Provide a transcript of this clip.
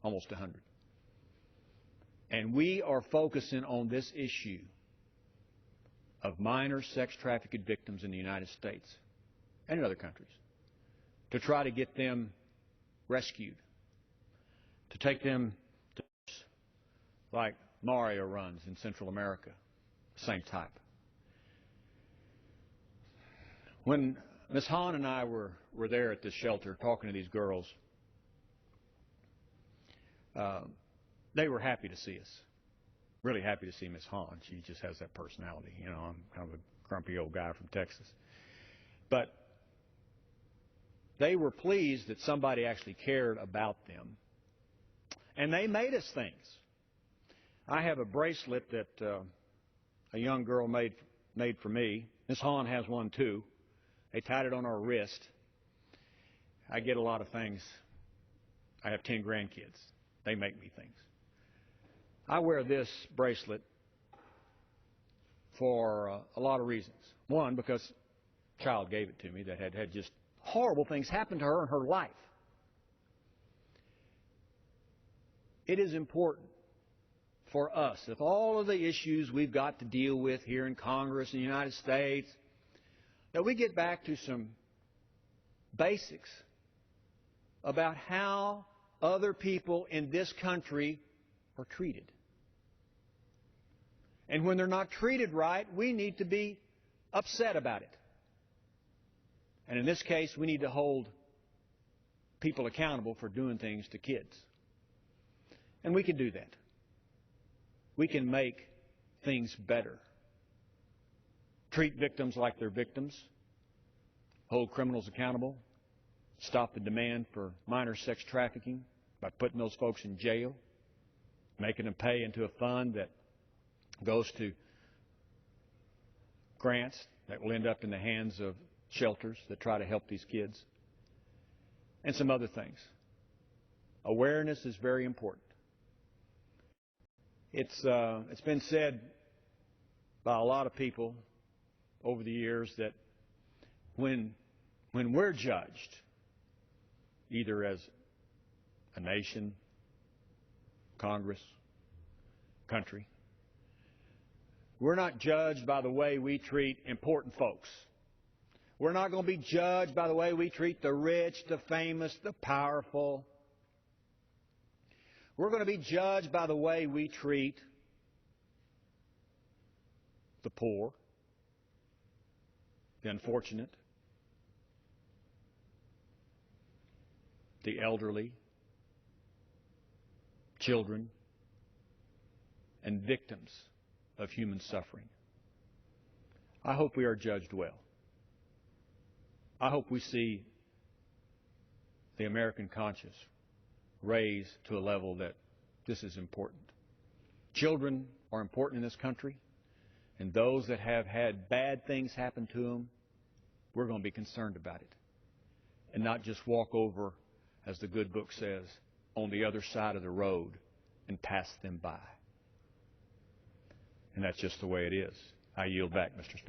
almost 100. And we are focusing on this issue of minor sex trafficked victims in the United States and in other countries to try to get them rescued, to take them to like Mario runs in Central America, same type. When Ms. Hahn and I were there at this shelter talking to these girls, they were happy to see us, really happy to see Ms. Hahn. She just has that personality. You know, I'm kind of a grumpy old guy from Texas. But they were pleased that somebody actually cared about them. And they made us things. I have a bracelet that a young girl made for me. Ms. Hahn has one too. They tied it on our wrist. I get a lot of things. I have 10 grandkids. They make me things. I wear this bracelet for a lot of reasons. One, because a child gave it to me that had just horrible things happen to her in her life. It is important for us, with all of the issues we've got to deal with here in Congress in the United States, that we get back to some basics about how other people in this country are treated. And when they're not treated right, we need to be upset about it. And in this case, we need to hold people accountable for doing things to kids. And we can do that. We can make things better. Treat victims like they're victims. Hold criminals accountable. Stop the demand for minor sex trafficking by putting those folks in jail. Making them pay into a fund that goes to grants that will end up in the hands of shelters that try to help these kids. And some other things. Awareness is very important. It's been said by a lot of people over the years that when we're judged, either as a nation, Congress, country, we're not judged by the way we treat important folks. We're not going to be judged by the way we treat the rich, the famous, the powerful. We're going to be judged by the way we treat the poor, the unfortunate, the elderly, children, and victims of human suffering. I hope we are judged well. I hope we see the American conscience raised to a level that this is important. Children are important in this country, and those that have had bad things happen to them, we're going to be concerned about it and not just walk over, as the good book says, on the other side of the road and pass them by. And that's just the way it is. I yield back, Mr. Speaker.